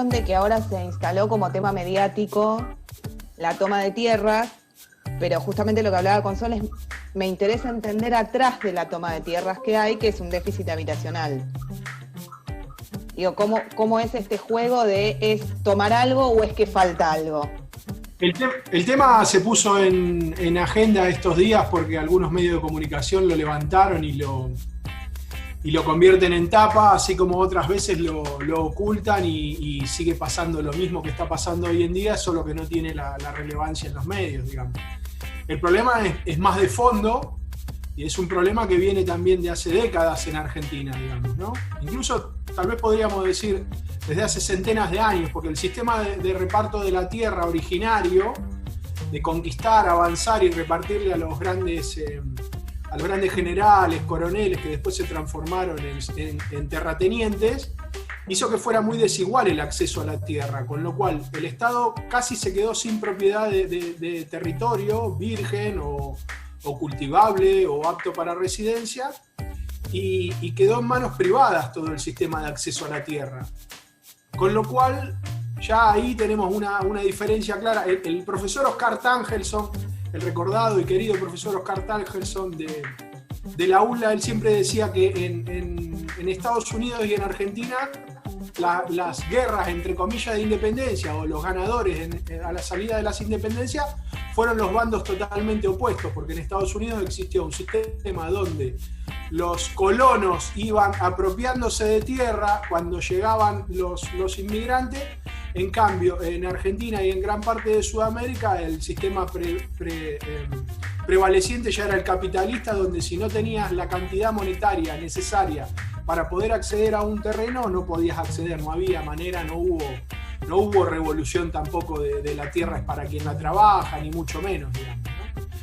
cuestión de que ahora se instaló como tema mediático la toma de tierras, pero justamente lo que hablaba con Sol es, me interesa entender atrás de la toma de tierras que hay, que es un déficit habitacional. Digo, ¿cómo es este juego de es tomar algo o es que falta algo? El tema se puso en agenda estos días porque algunos medios de comunicación lo levantaron y lo convierten en tapa, así como otras veces lo ocultan y sigue pasando lo mismo que está pasando hoy en día, solo que no tiene la relevancia en los medios, digamos. El problema es más de fondo y es un problema que viene también de hace décadas en Argentina, digamos, ¿no? Incluso tal vez podríamos decir desde hace centenas de años, porque el sistema de reparto de la tierra originario, de conquistar, avanzar y repartirle a los grandes generales, coroneles, que después se transformaron en terratenientes, hizo que fuera muy desigual el acceso a la tierra, con lo cual el Estado casi se quedó sin propiedad de territorio virgen o cultivable o apto para residencia, y quedó en manos privadas todo el sistema de acceso a la tierra. Con lo cual, ya ahí tenemos una diferencia clara. El profesor Oscar Tangelson, el recordado y querido profesor Oscar Tangelson de la ULA, él siempre decía que en Estados Unidos y en Argentina las guerras, entre comillas, de independencia, o los ganadores a la salida de las independencias, fueron los bandos totalmente opuestos, porque en Estados Unidos existió un sistema donde los colonos iban apropiándose de tierra cuando llegaban los inmigrantes. En cambio, en Argentina y en gran parte de Sudamérica, el sistema prevaleciente ya era el capitalista, donde si no tenías la cantidad monetaria necesaria para poder acceder a un terreno, no podías acceder, no había manera, no hubo revolución tampoco de la tierra es para quien la trabaja, ni mucho menos, digamos, ¿no?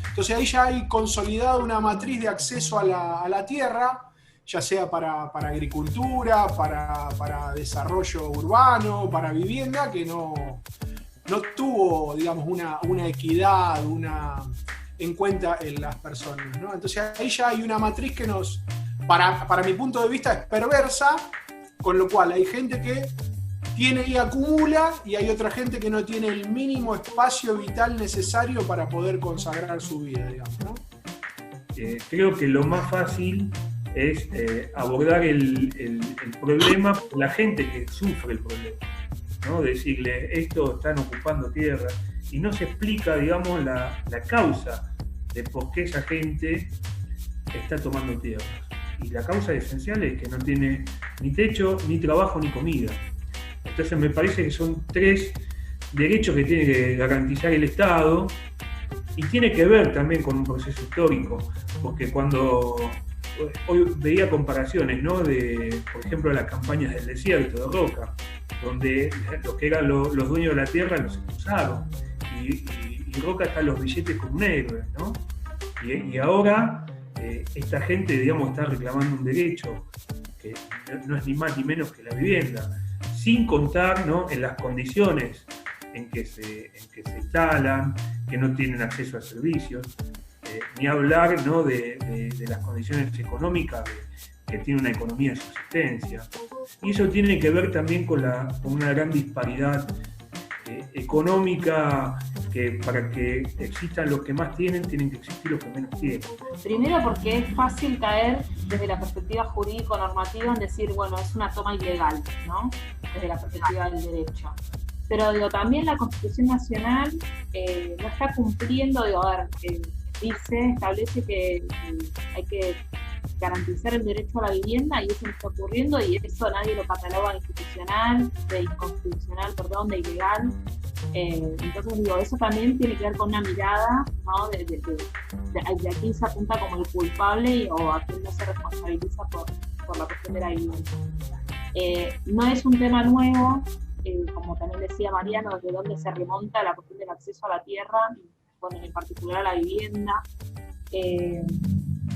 Entonces ahí ya hay consolidada una matriz de acceso a la tierra, ya sea para agricultura, para desarrollo urbano, para vivienda, que no tuvo, digamos, una equidad, en cuenta en las personas, ¿no? Entonces ahí ya hay una matriz que para mi punto de vista, es perversa, con lo cual hay gente que tiene y acumula, y hay otra gente que no tiene el mínimo espacio vital necesario para poder consagrar su vida, digamos, ¿no? Creo que lo más fácil es abordar el problema por la gente que sufre el problema, ¿no? Decirle, esto están ocupando tierra, y no se explica, digamos, la causa de por qué esa gente está tomando tierras. Y la causa esencial es que no tiene ni techo, ni trabajo, ni comida. Entonces me parece que son tres derechos que tiene que garantizar el Estado, y tiene que ver también con un proceso histórico, porque cuando hoy veía comparaciones, ¿no? Por ejemplo, las campañas del desierto de Roca, donde los que eran los dueños de la tierra los expulsaron, y Roca está en los billetes como un héroe, ¿no? Y ahora esta gente, digamos, está reclamando un derecho que no es ni más ni menos que la vivienda, sin contar, ¿no?, en las condiciones en que se instalan, que no tienen acceso a servicios, ni hablar, ¿no?, de las condiciones económicas que tiene una economía de subsistencia. Y eso tiene que ver también con una gran disparidad económica, que para que existan los que más tienen que existir los que menos tienen. Primero porque es fácil caer desde la perspectiva jurídico-normativa en decir, bueno, es una toma ilegal, ¿no? Desde la perspectiva del derecho. Pero digo, también la Constitución Nacional no está cumpliendo, establece que hay que garantizar el derecho a la vivienda, y eso no está ocurriendo, y eso nadie lo cataloga de inconstitucional, de ilegal. Entonces digo, eso también tiene que ver con una mirada, ¿no? de a quién se apunta como el culpable o a quién no se responsabiliza por la cuestión de la vivienda. No es un tema nuevo, como también decía Mariano, desde donde se remonta la cuestión del acceso a la tierra, bueno, en particular a la vivienda,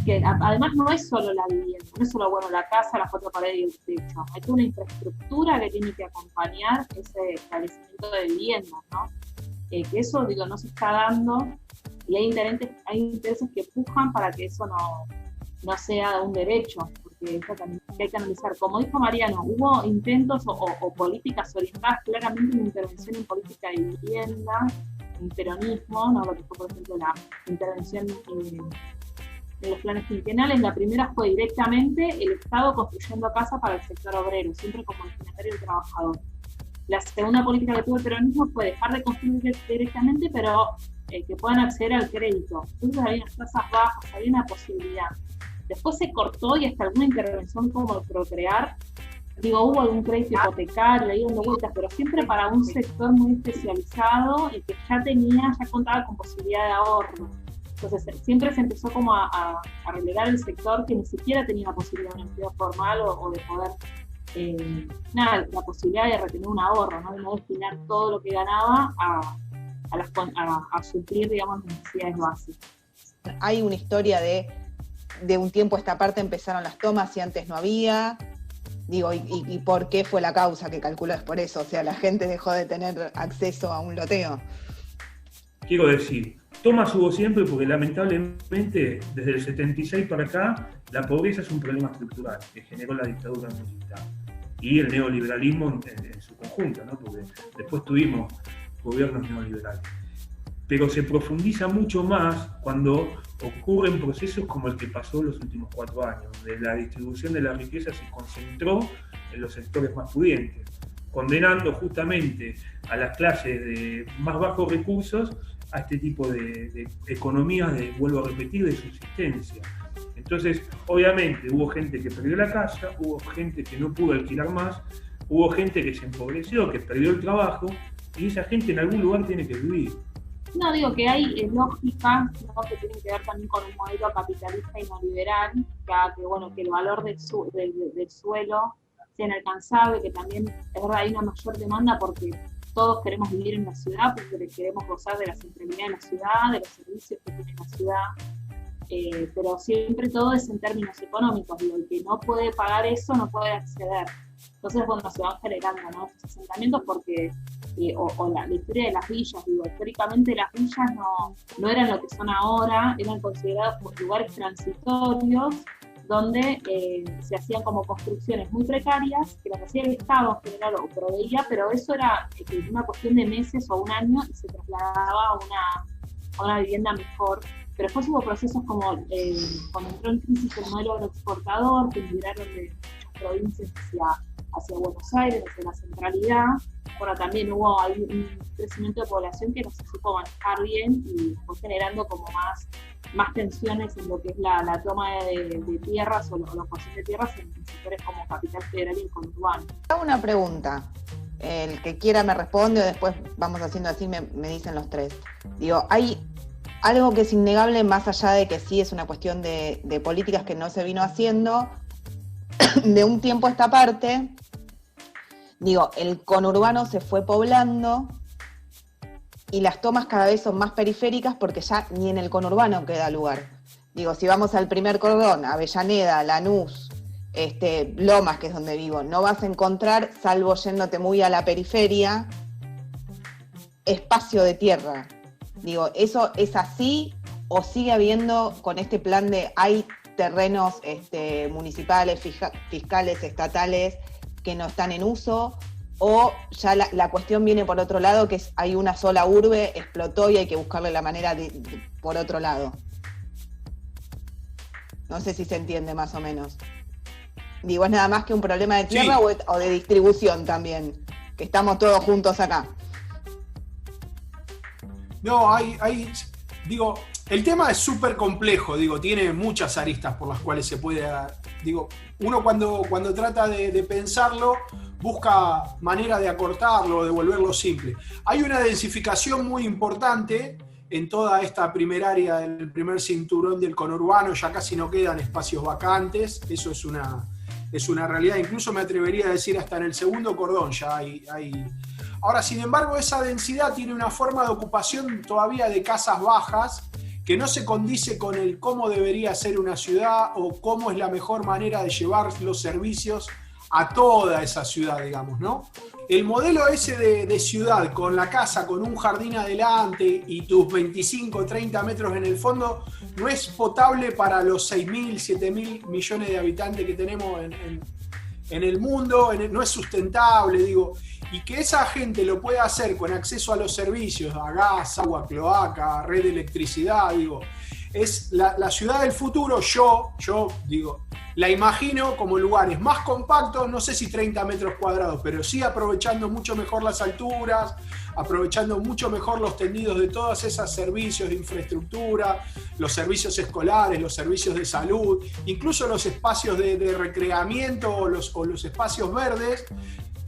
que además no es solo la vivienda, no es solo, bueno, la casa, las cuatro paredes y el techo, hay toda una infraestructura que tiene que acompañar ese establecimiento de vivienda, ¿no? Que eso, digo, no se está dando, y hay intereses que empujan para que eso no sea un derecho, porque que hay que analizar. Como dijo Mariano, hubo intentos o políticas orientadas claramente en intervención en política de vivienda, en peronismo, ¿no? Lo que fue, por ejemplo, la intervención en los planes quinquenales. La primera fue directamente el Estado construyendo casa para el sector obrero, siempre como destinatario del trabajador. La segunda política que tuvo el peronismo fue dejar de construir directamente, pero que puedan acceder al crédito. Entonces había unas tasas bajas, había una posibilidad. Después se cortó y hasta alguna intervención como el Procrear, hubo algún crédito hipotecario, ahí dando vueltas, pero siempre para un sector muy especializado y que ya contaba con posibilidad de ahorro. Entonces siempre se empezó como a relegar el sector que ni siquiera tenía la posibilidad de un empleo formal o de poder, la posibilidad de retener un ahorro, ¿no? De no destinar todo lo que ganaba a suplir, digamos, necesidades básicas. Hay una historia de un tiempo a esta parte empezaron las tomas y antes no había. ¿Y por qué fue la causa? Que calculo es por eso, o sea, la gente dejó de tener acceso a un loteo. Quiero decir, tomas hubo siempre porque lamentablemente desde el 76 para acá la pobreza es un problema estructural que generó la dictadura militar y el neoliberalismo en su conjunto, ¿no? Porque después tuvimos gobiernos neoliberales. Pero se profundiza mucho más cuando ocurren procesos como el que pasó en los últimos 4 años, donde la distribución de la riqueza se concentró en los sectores más pudientes, condenando justamente a las clases de más bajos recursos a este tipo de economías, vuelvo a repetir, de subsistencia. Entonces, obviamente, hubo gente que perdió la casa, hubo gente que no pudo alquilar más, hubo gente que se empobreció, que perdió el trabajo, y esa gente en algún lugar tiene que vivir. No, digo que hay lógicas, ¿no? Que tienen que ver también con un modelo capitalista y neoliberal, que el valor del suelo sea inalcanzable, que también es verdad hay una mayor demanda porque todos queremos vivir en la ciudad, porque queremos gozar de la centralidad de la ciudad, de los servicios que tiene la ciudad, pero siempre todo es en términos económicos, el que no puede pagar eso no puede acceder. Entonces, se van generando, ¿no?, estos asentamientos porque, la historia de las villas, históricamente las villas no eran lo que son ahora, eran considerados como lugares transitorios, donde se hacían como construcciones muy precarias, que las hacía el Estado en general o proveía, pero eso era una cuestión de meses o un año y se trasladaba a una vivienda mejor. Pero después hubo procesos como cuando entró en crisis el modelo agroexportador, que migraron de muchas provincias hacia Buenos Aires, hacia la centralidad. Bueno, también hubo un crecimiento de población que no se supo manejar bien y fue generando como más tensiones en lo que es la toma de tierras o la ocupación de tierras en sectores como Capital Federal y el conurbano. Hago una pregunta. El que quiera me responde o después vamos haciendo así, me dicen los tres. Hay algo que es innegable más allá de que sí es una cuestión de políticas que no se vino haciendo de un tiempo a esta parte. El conurbano se fue poblando y las tomas cada vez son más periféricas porque ya ni en el conurbano queda lugar. Si vamos al primer cordón, Avellaneda, Lanús, Lomas, que es donde vivo, no vas a encontrar, salvo yéndote muy a la periferia, espacio de tierra. ¿Eso es así o sigue habiendo con este plan de hay terrenos municipales, fiscales, estatales que no están en uso, o ya la cuestión viene por otro lado, que hay una sola urbe, explotó y hay que buscarle la manera por otro lado? No sé si se entiende más o menos. ¿Es nada más que un problema de tierra sí, o de distribución también? Que estamos todos juntos acá. No, el tema es súper complejo, tiene muchas aristas por las cuales se puede, uno cuando trata de pensarlo, busca manera de acortarlo, de volverlo simple. Hay una densificación muy importante en toda esta primer área del primer cinturón del conurbano, ya casi no quedan espacios vacantes, eso es una realidad, incluso me atrevería a decir hasta en el segundo cordón ya hay. Ahora, sin embargo, esa densidad tiene una forma de ocupación todavía de casas bajas que no se condice con el cómo debería ser una ciudad o cómo es la mejor manera de llevar los servicios a toda esa ciudad, ¿no? El modelo ese de ciudad, con la casa, con un jardín adelante y tus 25 o 30 metros en el fondo, no es potable para los 6.000, 7.000 millones de habitantes que tenemos en el mundo, no es sustentable, digo, y que esa gente lo pueda hacer con acceso a los servicios, a gas, agua, cloaca, red de electricidad, digo, es la ciudad del futuro. Yo digo, la imagino como lugares más compactos, no sé si 30 metros cuadrados, pero sí aprovechando mucho mejor las alturas, aprovechando mucho mejor los tendidos de todos esos servicios de infraestructura, los servicios escolares, los servicios de salud, incluso los espacios de recreamiento o los espacios verdes,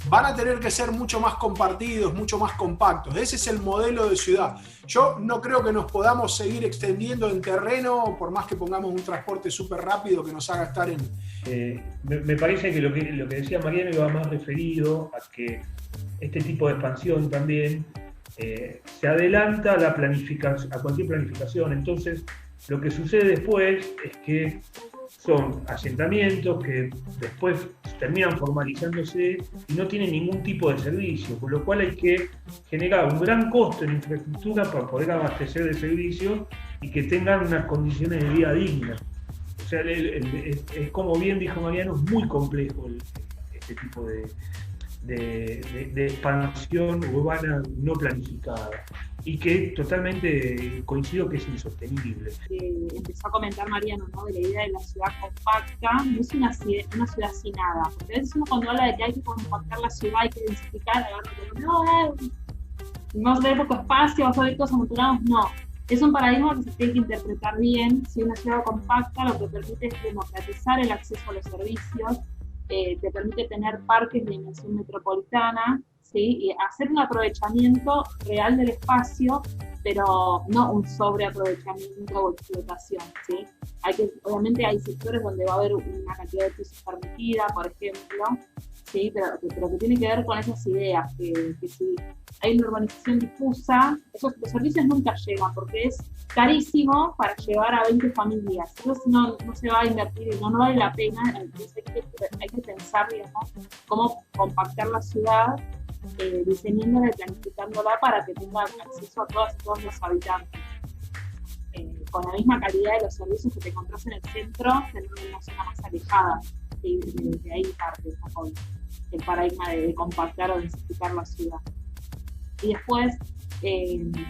van a tener que ser mucho más compartidos, mucho más compactos. Ese es el modelo de ciudad. Yo no creo que nos podamos seguir extendiendo en terreno, por más que pongamos un transporte súper rápido que nos haga estar en... Me parece que lo que decía Mariano iba más referido a que este tipo de expansión también se adelanta a a cualquier planificación. Entonces, lo que sucede después es que son asentamientos que después terminan formalizándose y no tienen ningún tipo de servicio, con lo cual hay que generar un gran costo en infraestructura para poder abastecer de servicios y que tengan unas condiciones de vida dignas. O sea, es como bien dijo Mariano, es muy complejo este tipo de expansión urbana no planificada, y que totalmente coincido que es insostenible. Empezó a comentar Mariano, ¿no?, de la idea de la ciudad compacta. No es una ciudad sin nada, porque a veces uno cuando habla de que hay que compactar la ciudad, hay que densificar, no tener poco espacio, vas a ver todos amontonados, no. Es un paradigma que se tiene que interpretar bien. Si una ciudad compacta lo que permite es democratizar el acceso a los servicios, te permite tener parques de dimensión metropolitana, ¿sí?, y hacer un aprovechamiento real del espacio, pero no un sobreaprovechamiento o explotación, ¿sí? Obviamente hay sectores donde va a haber una cantidad de pisos permitida, por ejemplo, ¿sí?, pero que tiene que ver con esas ideas, que si hay una urbanización difusa, los servicios nunca llegan, porque es carísimo para llevar a 20 familias. Entonces no se va a invertir y no vale la pena. Entonces hay que pensar, digamos, cómo compactar la ciudad, diseñándola y planificándola para que tenga acceso a todos los habitantes. Con la misma calidad de los servicios que te encontrás en el centro, tener una zona más alejada. De ahí parte el paradigma de compactar o densificar la ciudad. Y después,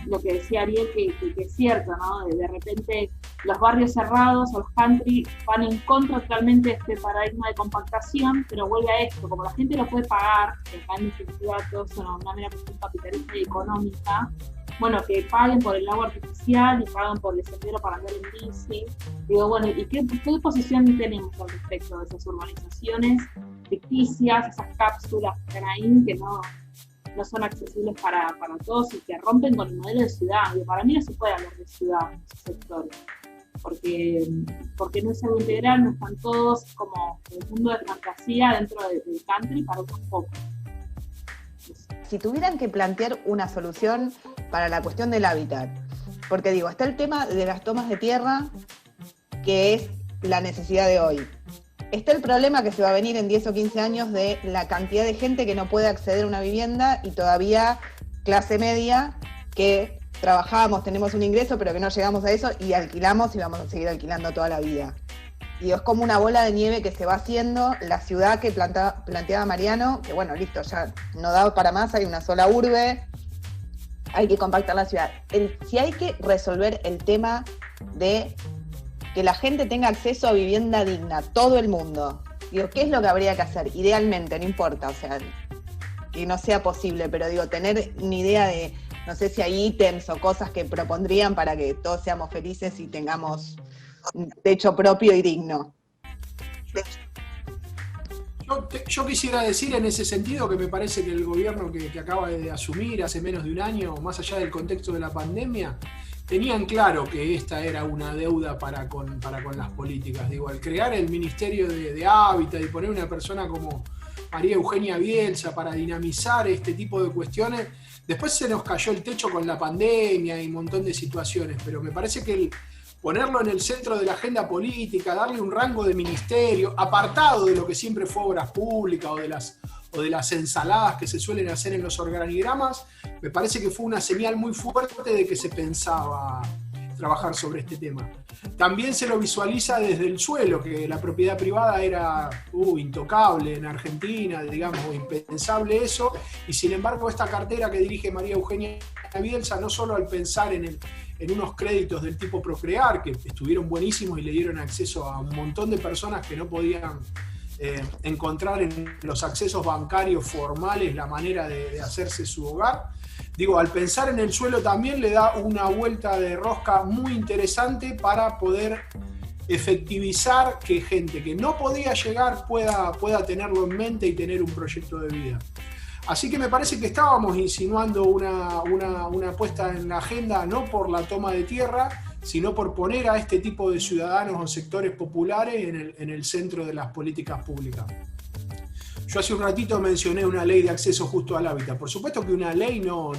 lo que decía Ariel, que es cierto, ¿no? De repente los barrios cerrados o los country van en contra totalmente de este paradigma de compactación, pero vuelve a esto, como la gente lo puede pagar, que acá en definitiva todo es una mera cuestión capitalista y económica, bueno, que paguen por el agua artificial y paguen por el sendero para andar en bici. Digo, bueno, ¿y qué posición tenemos al respecto de esas urbanizaciones ficticias, esas cápsulas que están ahí, que no son accesibles para todos y que rompen con el modelo de ciudad? Y para mí no se puede hablar de ciudad en esos sectores, porque no es algo integral, no están todos como en un mundo de fantasía dentro del country para otros pocos. Si tuvieran que plantear una solución para la cuestión del hábitat, porque digo, está el tema de las tomas de tierra, que es la necesidad de hoy. Está el problema que se va a venir en 10 o 15 años de la cantidad de gente que no puede acceder a una vivienda y todavía clase media que trabajamos, tenemos un ingreso, pero que no llegamos a eso y alquilamos y vamos a seguir alquilando toda la vida. Y es como una bola de nieve que se va haciendo. La ciudad que planteaba Mariano, que bueno, listo, ya no da para más, hay una sola urbe, hay que compactar la ciudad. Si hay que resolver el tema de que la gente tenga acceso a vivienda digna, todo el mundo, digo, ¿qué es lo que habría que hacer? Idealmente, no importa, o sea, que no sea posible, pero digo, tener una idea de, no sé si hay ítems o cosas que propondrían para que todos seamos felices y tengamos un techo propio y digno. Yo quisiera decir en ese sentido que me parece que el gobierno que acaba de asumir hace menos de un año, más allá del contexto de la pandemia, tenían claro que esta era una deuda para con las políticas. Digo, al crear el Ministerio de Hábitat y poner una persona como María Eugenia Bielsa para dinamizar este tipo de cuestiones, después se nos cayó el techo con la pandemia y un montón de situaciones, pero me parece que ponerlo en el centro de la agenda política, darle un rango de ministerio, apartado de lo que siempre fue obras públicas o de las ensaladas que se suelen hacer en los organigramas, me parece que fue una señal muy fuerte de que se pensaba trabajar sobre este tema. También se lo visualiza desde el suelo, que la propiedad privada era intocable en Argentina, digamos, impensable eso, y sin embargo esta cartera que dirige María Eugenia Bielsa, no solo al pensar en unos créditos del tipo Procrear, que estuvieron buenísimos y le dieron acceso a un montón de personas que no podían encontrar en los accesos bancarios formales la manera de hacerse su hogar. Digo, al pensar en el suelo también le da una vuelta de rosca muy interesante para poder efectivizar que gente que no podía llegar pueda tenerlo en mente y tener un proyecto de vida. Así que me parece que estábamos insinuando una puesta en la agenda, no por la toma de tierra, sino por poner a este tipo de ciudadanos o sectores populares en el centro de las políticas públicas. Yo hace un ratito mencioné una ley de acceso justo al hábitat. Por supuesto que una ley no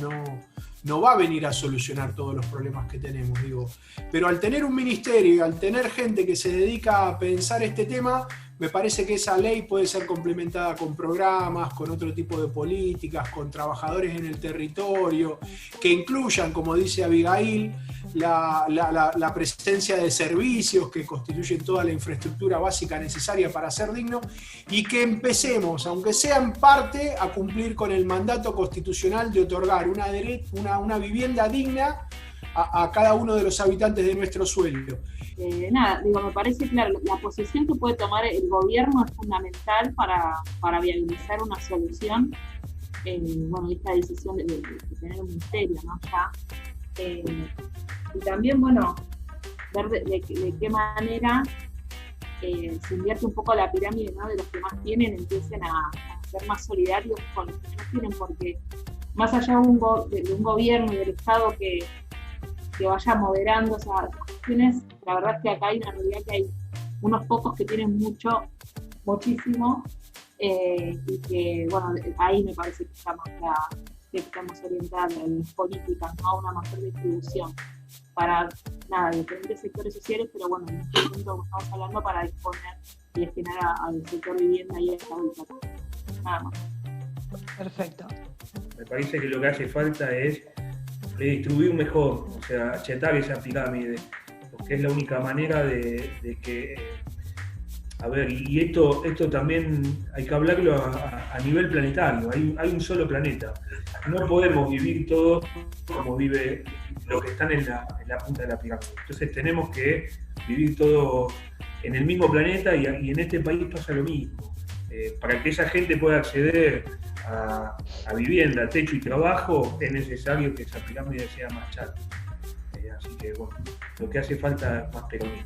va a venir a solucionar todos los problemas que tenemos, digo. Pero al tener un ministerio y al tener gente que se dedica a pensar este tema, me parece que esa ley puede ser complementada con programas, con otro tipo de políticas, con trabajadores en el territorio, que incluyan, como dice Abigail, la presencia de servicios que constituyen toda la infraestructura básica necesaria para ser digno, y que empecemos, aunque sea en parte, a cumplir con el mandato constitucional de otorgar una vivienda digna a cada uno de los habitantes de nuestro suelo. Me parece claro, la posición que puede tomar el gobierno es fundamental para viabilizar una solución. Esta decisión de tener un ministerio, ¿no? Ya. Y también, ver de qué manera se invierte un poco la pirámide, ¿no? De los que más tienen, empiecen a ser más solidarios con los que no tienen, porque más allá de un gobierno y del Estado que vaya moderando esas cuestiones, la verdad es que acá hay una realidad que hay unos pocos que tienen muchísimo, y que, ahí me parece que estamos orientados en las políticas, ¿no? A una mayor distribución para, diferentes sectores sociales, pero en este punto estamos hablando para disponer y destinar al sector vivienda y a esta hábitat. Nada más. Perfecto. Me parece que lo que hace falta es redistribuir mejor, o sea, achetar esa pirámide, porque es la única manera de que, y esto también hay que hablarlo a nivel planetario, hay un solo planeta, no podemos vivir todos como vive los que están en la punta de la pirámide, entonces tenemos que vivir todos en el mismo planeta y en este país pasa lo mismo. Para que esa gente pueda acceder a vivienda, techo y trabajo, es necesario que esa pirámide sea más chata. Así que lo que hace falta es más peronismo.